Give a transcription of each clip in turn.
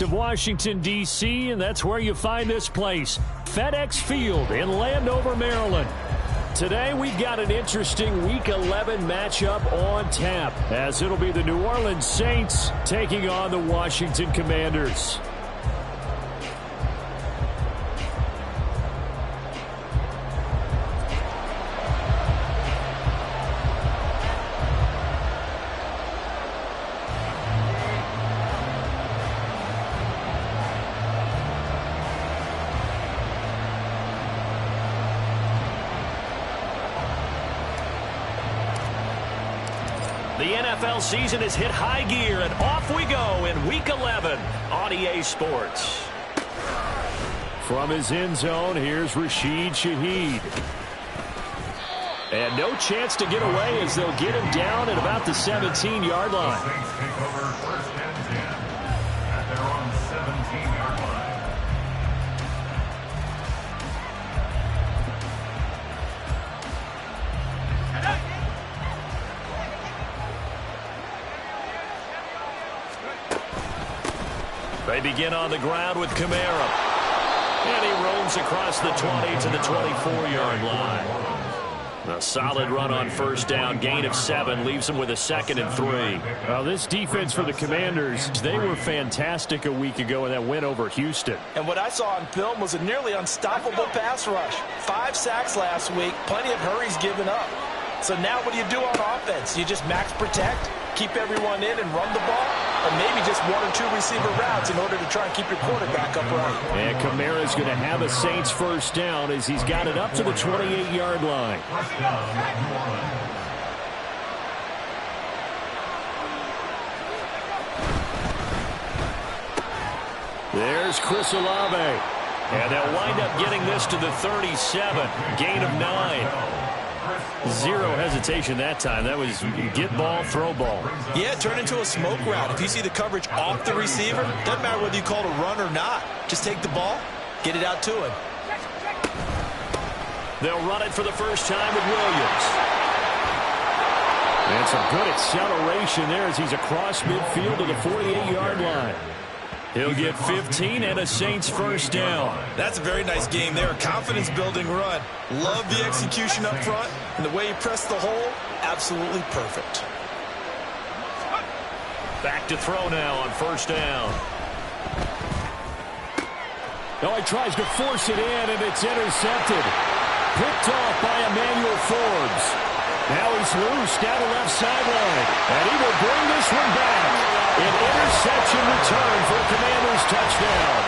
of Washington, D.C., and that's where you find this place, FedEx Field in Landover, Maryland. Today, we've got an interesting Week 11 matchup on tap, as it'll be the New Orleans Saints taking on the Washington Commanders. The NFL season has hit high gear, and off we go in Week 11 on EA Sports. From his end zone, here's Rashid Shaheed. And no chance to get away as they'll get him down at about the 17-yard line. Saints take over first and 10 at their own 17-yard line. They begin on the ground with Kamara. And he roams across the 20 to the 24-yard line. A solid run on first down, gain of 7, leaves him with a 2nd and 3. Well, this defense for the Commanders, they were fantastic a week ago in that win over Houston. And what I saw on film was a nearly unstoppable pass rush. 5 sacks last week, plenty of hurries given up. So now what do you do on offense? You just max protect, keep everyone in and run the ball, or maybe just 1 or 2 receiver routes in order to try and keep your quarterback upright. And Kamara's going to have a Saints first down as he's got it up to the 28-yard line. There's Chris Olave. And they'll wind up getting this to the 37, gain of 9. Zero hesitation that time. That was get ball, throw ball. Yeah, turn into a smoke route. If you see the coverage off the receiver, doesn't matter whether you call it a run or not. Just take the ball, get it out to him. They'll run it for the first time with Williams. And some good acceleration there as he's across midfield to the 48-yard line. He'll get 15 and a Saints first down. That's a very nice game there. A confidence-building run. Love the execution up front. And the way he pressed the hole, absolutely perfect. Back to throw now on first down. Oh, he tries to force it in, and it's intercepted. Picked off by Emmanuel Forbes. Now he's loose down the left sideline. And he will bring this one back. An interception return for a Commanders touchdown.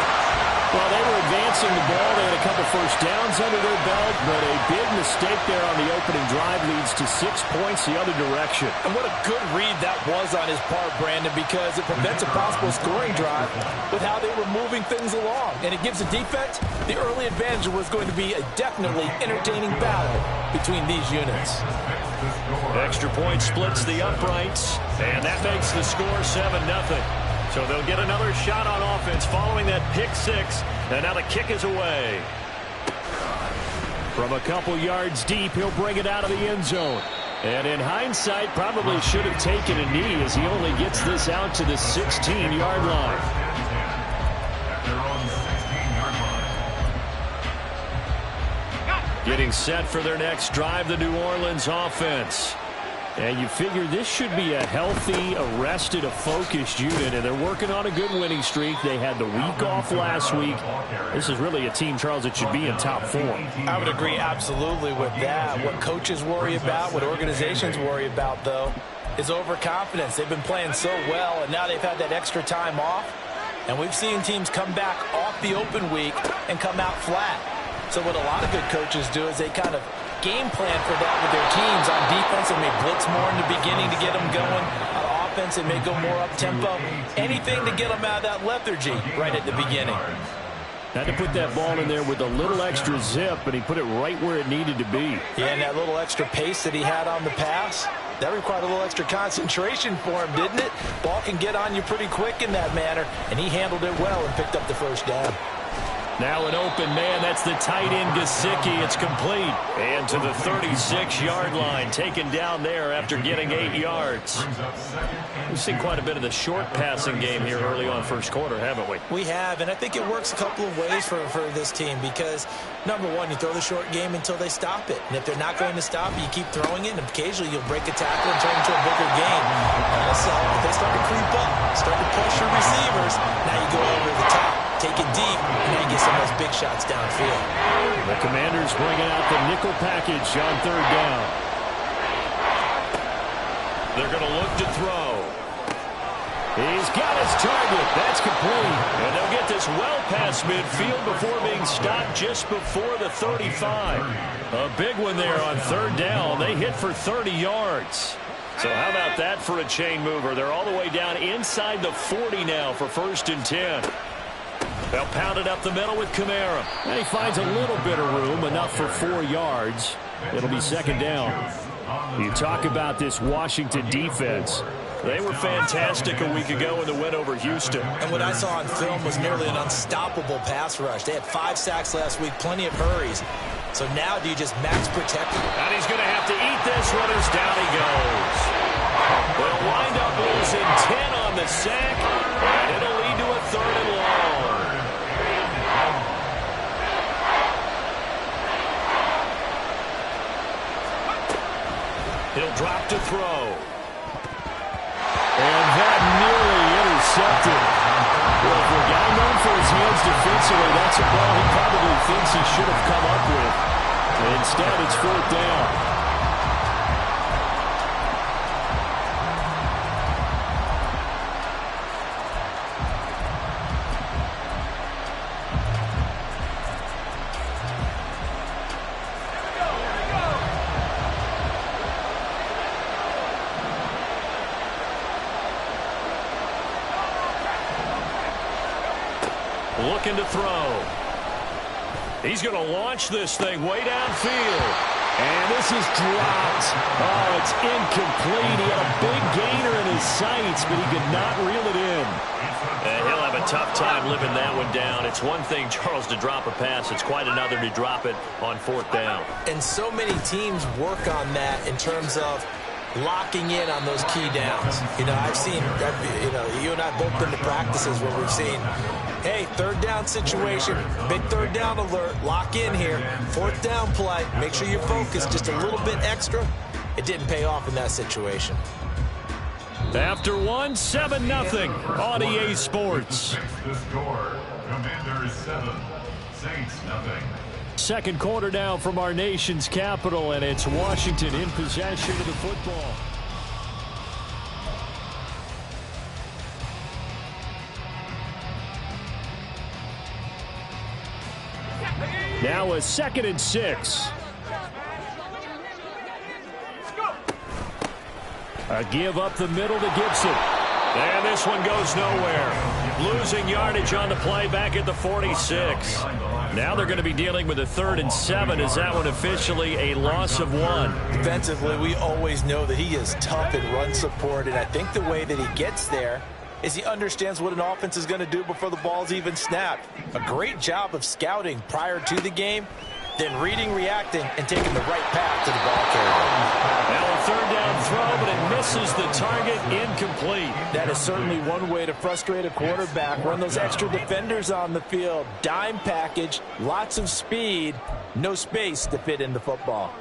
Well, they were advancing the ball. They had a couple first downs under their belt, but a big mistake there on the opening drive leads to 6 points the other direction. And what a good read that was on his part, Brandon, because it prevents a possible scoring drive with how they were moving things along. And it gives the defense the early advantage. Was going to be a definitely entertaining battle between these units. Extra point splits the uprights, and that makes the score 7-0. So they'll get another shot on offense following that pick 6, and now the kick is away. From a couple yards deep, he'll bring it out of the end zone. And in hindsight, probably should have taken a knee as he only gets this out to the 16-yard line. Getting set for their next drive, the New Orleans offense. And you figure this should be a healthy, arrested, a focused unit, and they're working on a good winning streak. They had the week off last week. This is really a team, Charles, that should be in top form. I would agree absolutely with that. What coaches worry about, what organizations worry about, though, is overconfidence. They've been playing so well, and now they've had that extra time off. And we've seen teams come back off the open week and come out flat. So what a lot of good coaches do is they kind of game plan for that with their teams. On defense, they may blitz more in the beginning to get them going. On offense, they may go more up-tempo. Anything to get them out of that lethargy right at the beginning. Had to put that ball in there with a little extra zip, but he put it right where it needed to be. Yeah, and that little extra pace that he had on the pass, that required a little extra concentration for him, didn't it? Ball can get on you pretty quick in that manner, and he handled it well and picked up the first down. Now an open man. That's the tight end, Gesicki. It's complete. And to the 36-yard line. Taken down there after getting 8 yards. We've seen quite a bit of the short passing game here early on first quarter, haven't we? We have, and I think it works a couple of ways for this team because, number one, you throw the short game until they stop it. And if they're not going to stop it, you keep throwing it, and occasionally you'll break a tackle and turn it into a bigger game. Also, if they start to creep up, start to pressure receivers, now you go over the top. Take it deep, and then you get some of those big shots downfield. The Commanders bringing out the nickel package on third down. They're going to look to throw. He's got his target. That's complete. And they'll get this well past midfield before being stopped just before the 35. A big one there on third down. They hit for 30 yards. So how about that for a chain mover? They're all the way down inside the 40 now for 1st and 10. They'll pound it up the middle with Kamara. And he finds a little bit of room, enough for 4 yards. It'll be 2nd down. You talk about this Washington defense. They were fantastic a week ago in the win over Houston. And what I saw on film was nearly an unstoppable pass rush. They had 5 sacks last week, plenty of hurries. So now do you just max protect him? And he's going to have to eat this one as down he goes. They'll wind up losing 10 on the sack, and it'll lead to a 3rd and long. He'll drop to throw. And that nearly intercepted. Well, for a guy known for his hands defensively, that's a ball he probably thinks he should have come up with. Instead, it's 4th down. Looking to throw. He's going to launch this thing way downfield. And this is dropped. Oh, it's incomplete. He had a big gainer in his sights, but he could not reel it in. And he'll have a tough time living that one down. It's one thing, Charles, to drop a pass. It's quite another to drop it on 4th down. And so many teams work on that in terms of locking in on those key downs. You know, I've seen, you and I both been to practices where we've seen, hey, 3rd down situation, big 3rd down alert, lock in here, 4th down play, make sure you're focused just a little bit extra. It didn't pay off in that situation. After 7-0 on EA Sports. The score, Commanders 7, Saints nothing. Second quarter now from our nation's capital, and it's Washington in possession of the football. Now a 2nd and 6. A give up the middle to Gibson. And this one goes nowhere. Losing yardage on the play back at the 46. Now they're going to be dealing with a 3rd and 7. Is that one officially a loss of 1? Defensively, we always know that he is tough in run support, and I think the way that he gets there is he understands what an offense is going to do before the ball's even snapped. A great job of scouting prior to the game, then reading, reacting, and taking the right path to the ball carrier. Now a 3rd down throw, but it misses the target, incomplete. That is certainly one way to frustrate a quarterback. Run those extra defenders on the field. Dime package, lots of speed, no space to fit in the football.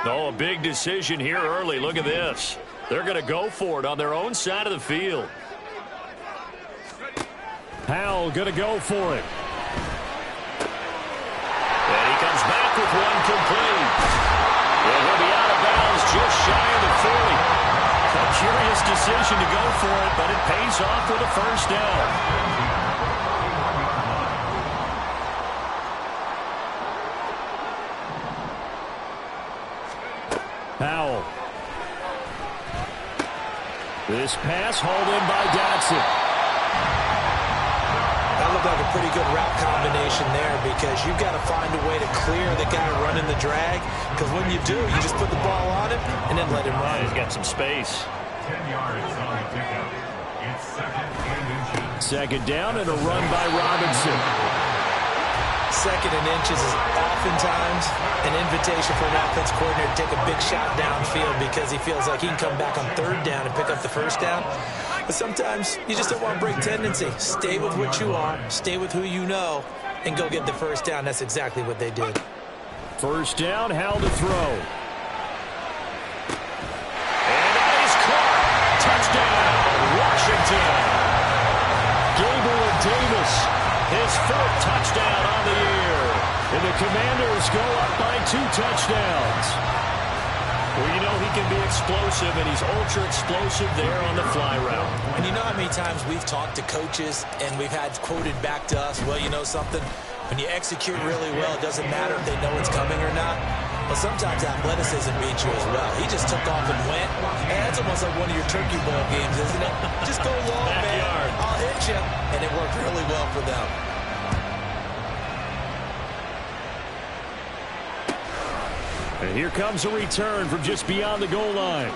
Oh, a big decision here early. Look at this. They're going to go for it on their own side of the field. Powell going to go for it. And he comes back with one complete. And he'll be out of bounds just shy of the 40. A curious decision to go for it, but it pays off with a 1st down. Powell. This pass hauled in by Dotson. That looked like a pretty good route combination there because you've got to find a way to clear the guy running the drag, because when you do, you just put the ball on him and then let him run. He's got some space. 10 yards on the pickup. It's 2nd and inches. Second down and a run by Robinson. 2nd and inches is oftentimes an invitation for an offense coordinator to take a big shot downfield because he feels like he can come back on 3rd down and pick up the 1st down. But sometimes you just don't want to break tendency. Stay with what you are, stay with who you know, and go get the 1st down. That's exactly what they did. 1st down, Howell to throw. And that is caught. Touchdown, Washington. Gable and Davis, his 4th touchdown on the year. And the Commanders go up by 2 touchdowns. Well, you know he can be explosive, and he's ultra-explosive there on the fly route. And you know how many times we've talked to coaches, and we've had quoted back to us, well, you know something? When you execute really well, it doesn't matter if they know it's coming or not. Well, sometimes athleticism beats you as well. He just took off and went. And that's almost like one of your turkey bowl games, isn't it? Just go long, man. I'll hit you. And it worked really well for them. And here comes a return from just beyond the goal line.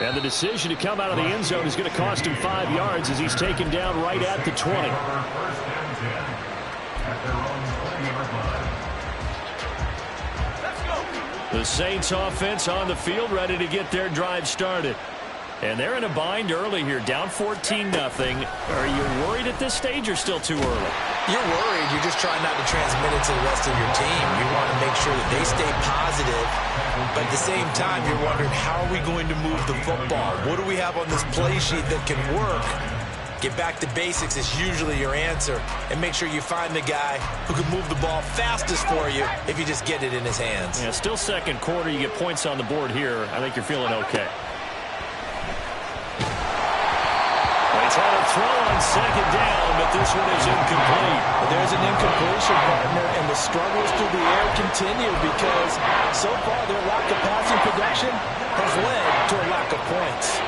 And the decision to come out of the end zone is going to cost him 5 yards as he's taken down right at the 20. 1st and 10 at their own 20-yard line. The Saints offense on the field, ready to get their drive started. And they're in a bind early here, down 14-0. Are you worried at this stage or still too early? You're worried. You're just trying not to transmit it to the rest of your team. You want to make sure that they stay positive. But at the same time, you're wondering, how are we going to move the football? What do we have on this play sheet that can work? Get back to basics is usually your answer. And make sure you find the guy who can move the ball fastest for you if you just get it in his hands. Yeah, still 2nd quarter. You get points on the board here. I think you're feeling okay. They try to throw on 2nd down, but this one is incomplete. There's an incompletion, partner, and the struggles through the air continue because so far their lack of passing production has led to a lack of points.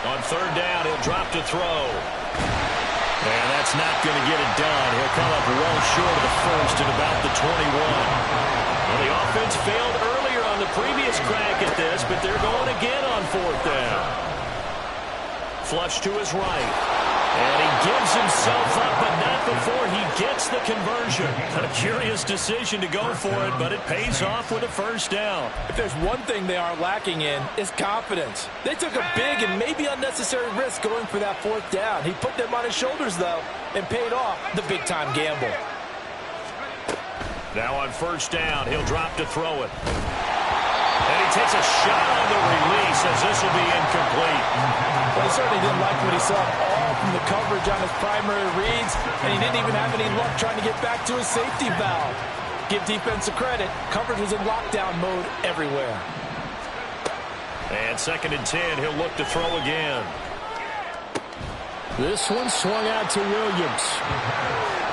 On 3rd down, he'll drop to throw. And that's not going to get it done. He'll come up well short of the 1st at about the 21. Well, the offense failed earlier on the previous crack at this, but they're going again on 4th down. Flush to his right. And he gives himself up, but not before he gets the conversion. A curious decision to go for it, but it pays off with a 1st down. If there's one thing they aren't lacking in, it's confidence. They took a big and maybe unnecessary risk going for that 4th down. He put them on his shoulders, though, and paid off the big-time gamble. Now on 1st down, he'll drop to throw it. And he takes a shot on the release as this will be incomplete. Well, he certainly didn't like what he saw all from the coverage on his primary reads, and he didn't even have any luck trying to get back to his safety valve. Give defense a credit. Coverage was in lockdown mode everywhere. And 2nd and 10, he'll look to throw again. This one swung out to Williams.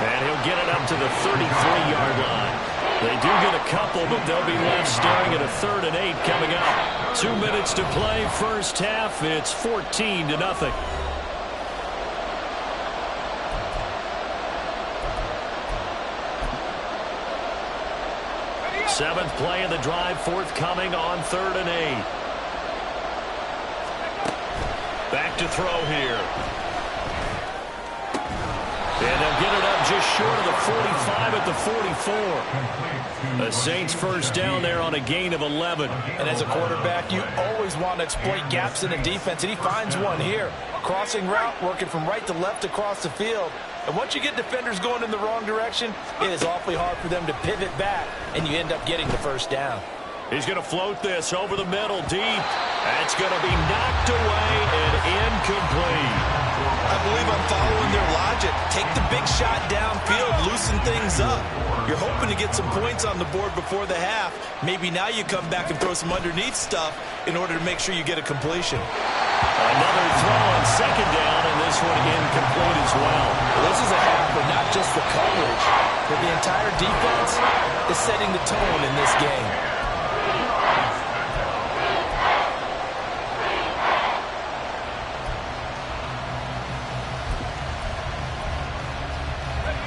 And he'll get it up to the 33-yard line. They do get a couple, but they'll be left staring at a 3rd and 8 coming up. 2 minutes to play, 1st half. It's 14-0. 7th play of the drive, forthcoming on 3rd and 8. Back to throw here. And they'll get it up just short of the 45 at the 44. The Saints 1st down there on a gain of 11. And as a quarterback, you always want to exploit gaps in the defense, and he finds one here. Crossing route, working from right to left across the field. And once you get defenders going in the wrong direction, it is awfully hard for them to pivot back, and you end up getting the 1st down. He's going to float this over the middle deep. That's going to be knocked away and incomplete. I believe I'm following their logic. Take the big shot downfield, loosen things up. You're hoping to get some points on the board before the half. Maybe now you come back and throw some underneath stuff in order to make sure you get a completion. Another throw on 2nd down, and this one incomplete as well. This is a half for not just the coverage, but the entire defense is setting the tone in this game.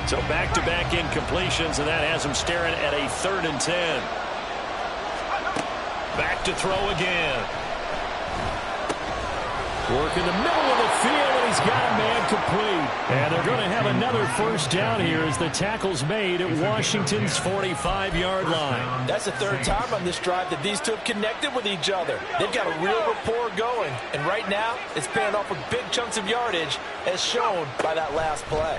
So back-to-back incompletions, and that has him staring at a 3rd and 10. Back to throw again. Work in the middle of the field, and he's got a man complete. And they're going to have another first down here as the tackle's made at Washington's 45-yard line. That's the third time on this drive that these two have connected with each other. They've got a real rapport going, and right now it's paying off with big chunks of yardage, as shown by that last play.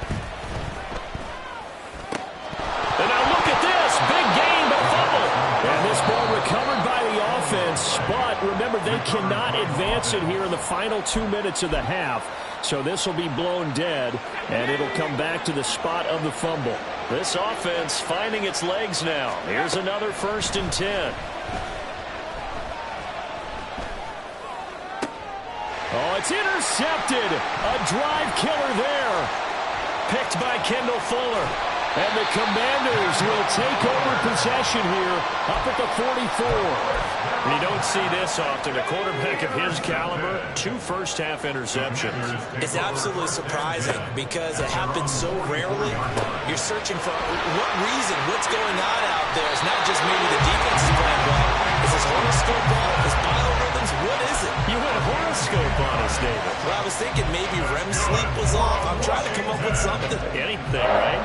And now look at this. Big gain, but fumble. And this ball recovered by the offense. But remember, they cannot advance it here in the final 2 minutes of the half. So this will be blown dead, and it'll come back to the spot of the fumble. This offense finding its legs now. Here's another 1st and 10. Oh, it's intercepted. A drive killer there. Picked by Kendall Fuller. And the Commanders will take over possession here up at the 44. You don't see this often. A quarterback of his caliber, 2 first-half interceptions. It's absolutely surprising because it happens so rarely. You're searching for what reason, what's going on out there. It's not just maybe the defense is playing well. Is this horoscope off? Is biorhythms? What is it? You went horoscope on us, David. Well, I was thinking maybe REM sleep was off. I'm trying to come up with something. Anything, right?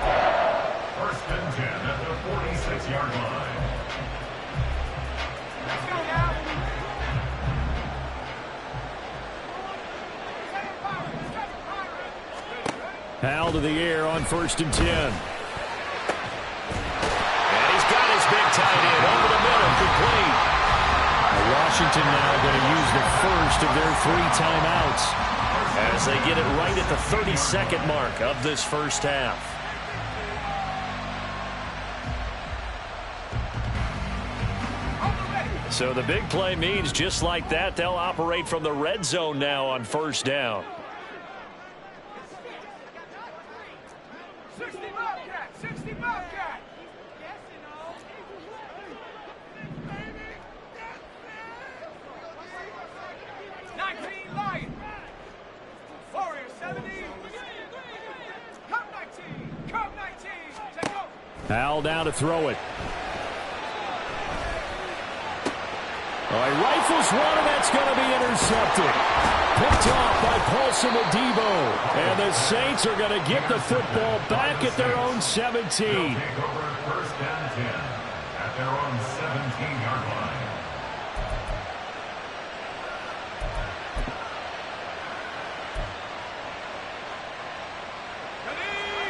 1st and 10 at the 46-yard line. Let's go now. Hal to the air on 1st and 10. And he's got his big tight end over the middle, complete. Washington now going to use the first of their 3 timeouts as they get it right at the 32nd mark of this first half. So the big play means just like that, they'll operate from the red zone now on 1st down. 60 Bobcat! 60 Bobcat! Yes, you know. 19 Lion! Warrior 70! Come 19! Come 19! Take over! Hal down to throw it. All right, rifles one, and that's going to be intercepted. Picked off by Paulson Adebo. And the Saints are going to get the football back at their own 17. Take over 1st and 10 at their own 17-yard line.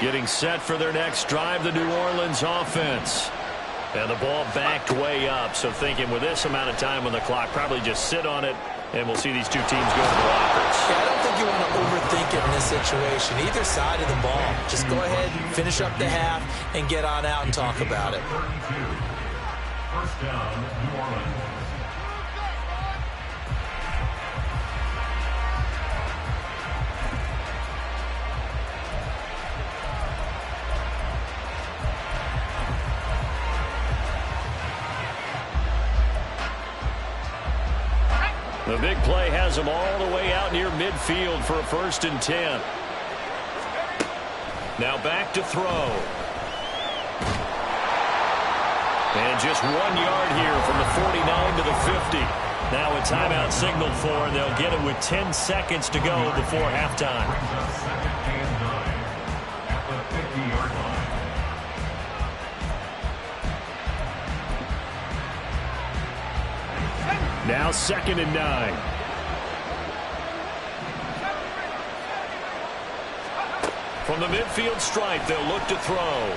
Getting set for their next drive, the New Orleans offense. And the ball backed way up, so thinking with this amount of time on the clock, probably just sit on it, and we'll see these 2 teams go to the lockers. Yeah, I don't think you want to overthink it in this situation. Either side of the ball. Just go ahead, finish up the half, and get on out and talk about it. 32. 1st down, New Orleans. The big play has them all the way out near midfield for a 1st and 10. Now back to throw. And just 1 yard here from the 49 to the 50. Now a timeout signal for, and they'll get it with 10 seconds to go before halftime. Brings up 2nd and 9 at the 50-yard line. Now 2nd and 9. From the midfield stripe, they'll look to throw.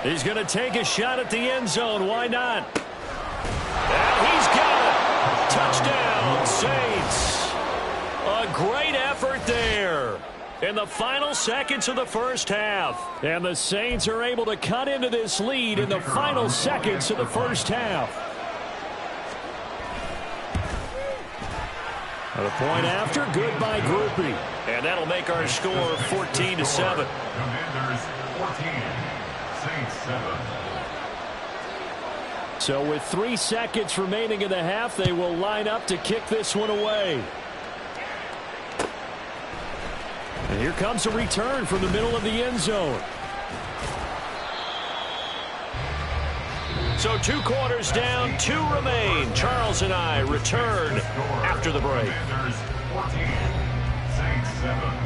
He's going to take a shot at the end zone. Why not? And he's got it. Touchdown, Saints. A great effort there in the final seconds of the first half. And the Saints are able to cut into this lead in the final seconds of the first half. The point after, good by Groupie. And that'll make our score 14-7. Commanders 14, Saints 7. So with 3 seconds remaining in the half, they will line up to kick this one away. And here comes a return from the middle of the end zone. So 2 quarters down, 2 remain. Charles and I return after the break. Commanders 14, Saints 7.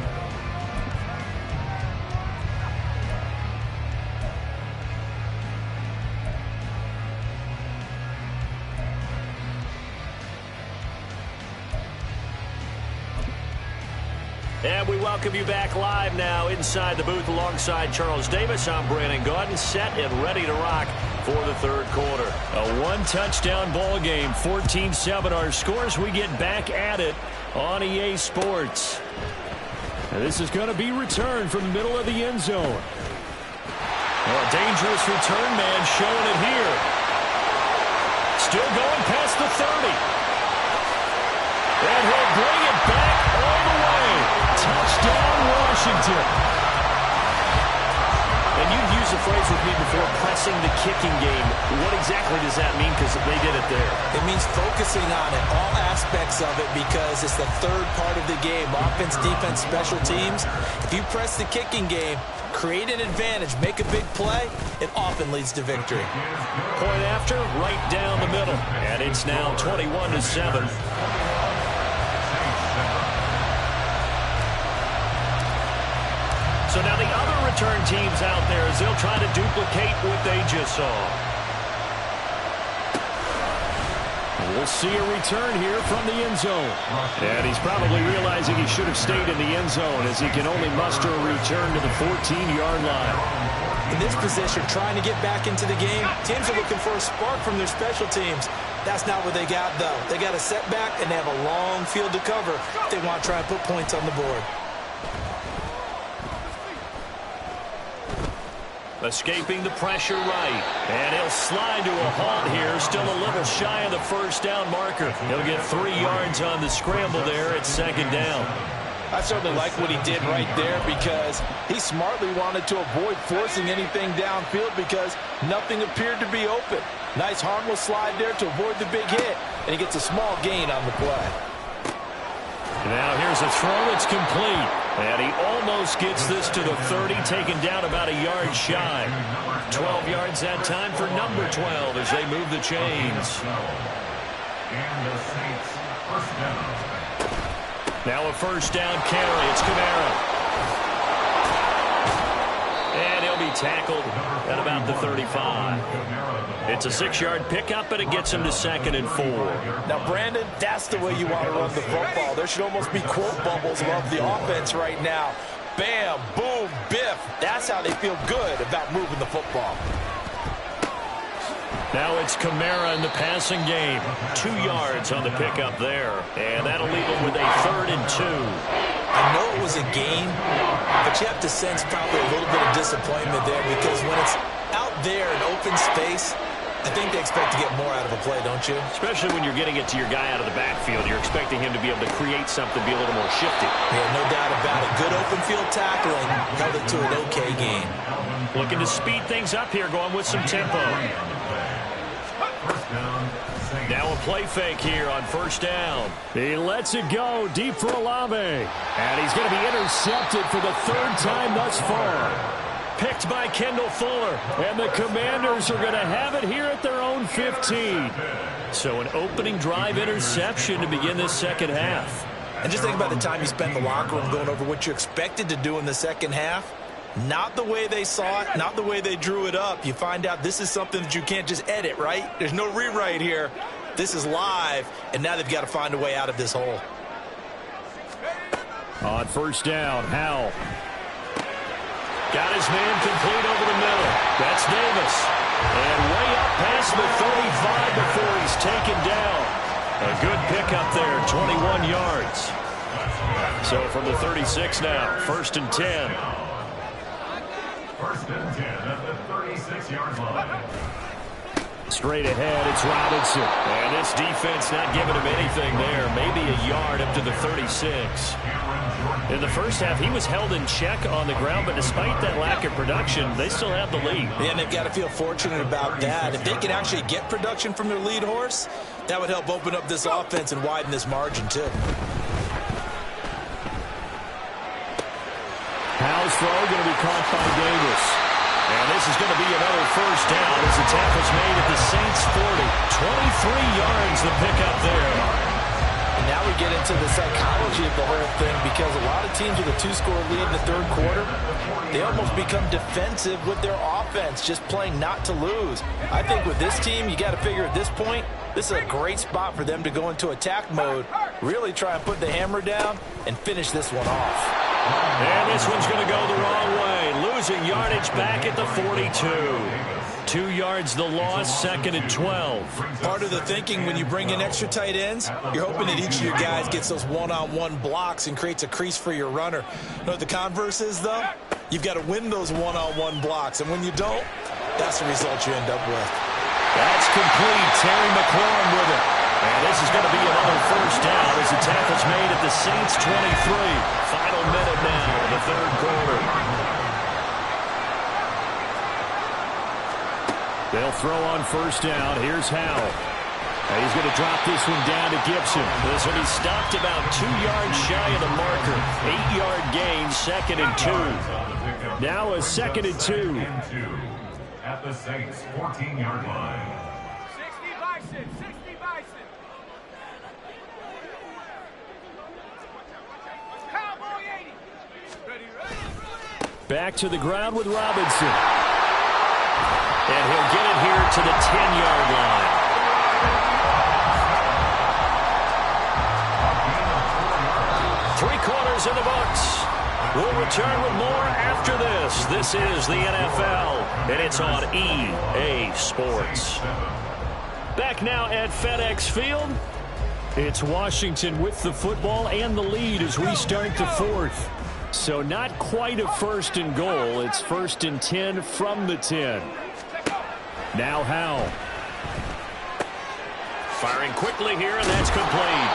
And we welcome you back live now inside the booth alongside Charles Davis. I'm Brandon Gaudin, set and ready to rock for the third quarter. A one-touchdown ball game, 14-7 our scores. We get back at it on EA Sports. And this is going to be returned from the middle of the end zone. Well, a dangerous return man showing it here. Still going past the 30. And he'll bring it back all the way. Touchdown, Washington. And you've used the phrase with me before, pressing the kicking game. What exactly does that mean? Because they did it there. It means focusing on it, all aspects of it, because it's the third part of the game. Offense, defense, special teams. If you press the kicking game, create an advantage, make a big play, it often leads to victory. Point after, right down the middle. And it's now 21-7. So now the other return teams out there as they'll try to duplicate what they just saw. We'll see a return here from the end zone. And he's probably realizing he should have stayed in the end zone as he can only muster a return to the 14-yard line. In this position, trying to get back into the game, teams are looking for a spark from their special teams. That's not what they got, though. They got a setback, and they have a long field to cover if they want to try and put points on the board. Escaping the pressure right. And he'll slide to a halt here. Still a little shy of the first down marker. He'll get 3 yards on the scramble there at second down. I certainly like what he did right there because he smartly wanted to avoid forcing anything downfield because nothing appeared to be open. Nice harmless slide there to avoid the big hit, and he gets a small gain on the play. Now here's a throw. It's complete. And he almost gets this to the 30, taken down about a yard shy. 12 yards that time for number 12 as they move the chains. And the Saints first down. Now a first down carry. It's Kamara. And he'll be tackled at about the 35. It's a 6-yard pickup, but it gets him to 2nd and 4. Now, Brandon, that's the way you want to run the football. There should almost be quote bubbles above the offense right now. Bam, boom, biff. That's how they feel good about moving the football. Now it's Kamara in the passing game. 2 yards on the pickup there. And that'll leave him with a 3rd and 2. I know it was a game, but you have to sense probably a little bit of disappointment there because when it's out there in open space, I think they expect to get more out of a play, don't you? Especially when you're getting it to your guy out of the backfield. You're expecting him to be able to create something, be a little more shifty. Yeah, no doubt about it. Good open field tackling held it to an okay game. Looking to speed things up here, going with some tempo. Now a play fake here on first down. He lets it go deep for Olave. And he's going to be intercepted for the 3rd time thus far. Picked by Kendall Fuller. And the Commanders are going to have it here at their own 15. So an opening drive interception to begin this second half. And just think about the time you spent in the locker room going over what you expected to do in the second half. Not the way they saw it, not the way they drew it up. You find out this is something that you can't just edit, right? There's no rewrite here. This is live, and now they've got to find a way out of this hole. On first down, Howell. Got his man complete over the middle. That's Davis. And way up past the 35 before he's taken down. A good pickup there, 21 yards. So from the 36 now, 1st and 10. 1st and 10 at the 36-yard line. Straight ahead, it's Robinson. And this defense not giving him anything there. Maybe a yard up to the 36. In the first half, he was held in check on the ground, but despite that lack of production, they still have the lead. And they've got to feel fortunate about that. If they can actually get production from their lead horse, that would help open up this offense and widen this margin, too. Howell's throw going to be caught by Davis. And this is going to be another first down as the tackle's made at the Saints' 40. 23 yards the pickup there. And now we get into the psychology of the whole thing, because a lot of teams with a 2-score lead in the third quarter, they almost become defensive with their offense, just playing not to lose. I think with this team, you got to figure at this point, this is a great spot for them to go into attack mode, really try and put the hammer down and finish this one off. And this one's going to go the wrong way. Losing yardage back at the 42. 2 yards the loss, 2nd and 12. Part of the thinking when you bring in extra tight ends, you're hoping that each of your guys gets those one-on-one blocks and creates a crease for your runner. You know what the converse is, though? You've got to win those one-on-one blocks, and when you don't, that's the result you end up with. That's complete. Terry McLaurin with it. And this is going to be another first down as the tackle's made at the Saints' 23. Final minute now in the third quarter. They'll throw on first down. Here's Howell. And he's going to drop this one down to Gibson. This one he stopped about 2 yards shy of the marker. 8-yard gain, 2nd and 2. Now a 2nd and 2. At the Saints' 14-yard line. 60 bison, 60 bison. Cowboy 80. Ready. Back to the ground with Robinson. And he'll get it here to the 10-yard line. Three-quarters in the books. We'll return with more after this. This is the NFL, and it's on EA Sports. Back now at FedEx Field. It's Washington with the football and the lead as we start the fourth. So not quite a 1st and goal. It's 1st and 10 from the 10. Now Howell. Firing quickly here, and that's complete.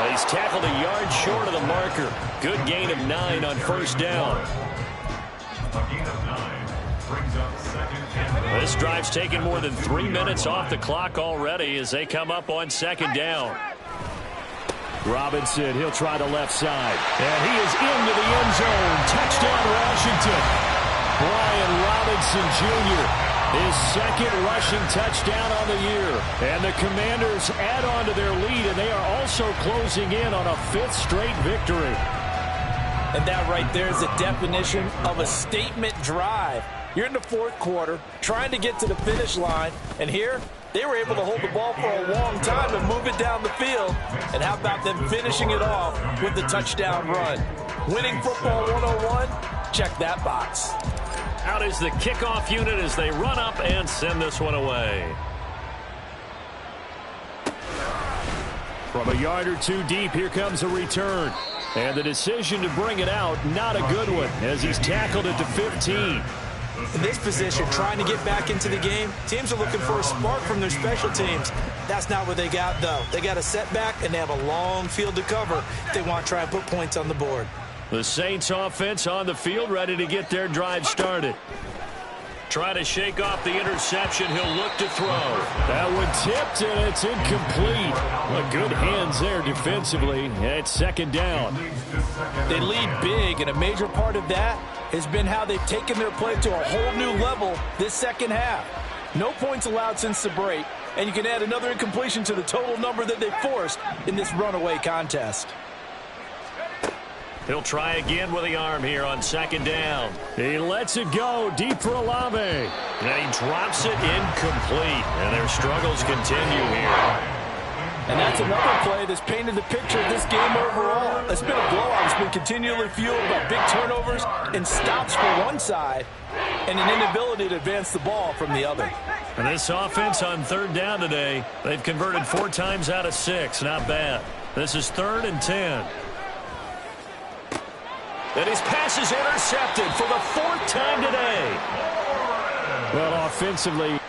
He's tackled a yard short of the marker. Good gain of 9 on first down. A gain of 9 brings up 2nd and 1. This drive's taken more than 3 minutes off the clock already as they come up on 2nd down. Robinson, he'll try the left side. And he is into the end zone. Touchdown, Washington. Brian Robinson Jr., his 2nd rushing touchdown on the year. And the Commanders add on to their lead, and they are also closing in on a 5th straight victory. And that right there is the definition of a statement drive. You're in the fourth quarter, trying to get to the finish line, and here they were able to hold the ball for a long time and move it down the field. And how about them finishing it off with the touchdown run? Winning football 101, check that box. Out is the kickoff unit as they run up and send this one away. From a yard or two deep, here comes a return. And the decision to bring it out, not a good one, as he's tackled at the 15. In this position, trying to get back into the game, teams are looking for a spark from their special teams. That's not what they got, though. They got a setback, and they have a long field to cover if they want to try and put points on the board. The Saints offense on the field, ready to get their drive started. Try to shake off the interception. He'll look to throw. That one tipped, and it's incomplete. Well, good hands there defensively. It's 2nd down. They lead big, and a major part of that has been how they've taken their play to a whole new level this second half. No points allowed since the break, and you can add another incompletion to the total number that they forced in this runaway contest. He'll try again with the arm here on 2nd down. He lets it go deep for Olave. And he drops it incomplete. And their struggles continue here. And that's another play that's painted the picture of this game overall. It's been a blowout. It's been continually fueled by big turnovers and stops for one side and an inability to advance the ball from the other. And this offense on 3rd down today, they've converted 4 times out of 6. Not bad. This is 3rd and 10. And his pass is intercepted for the 4th time today. Well, offensively,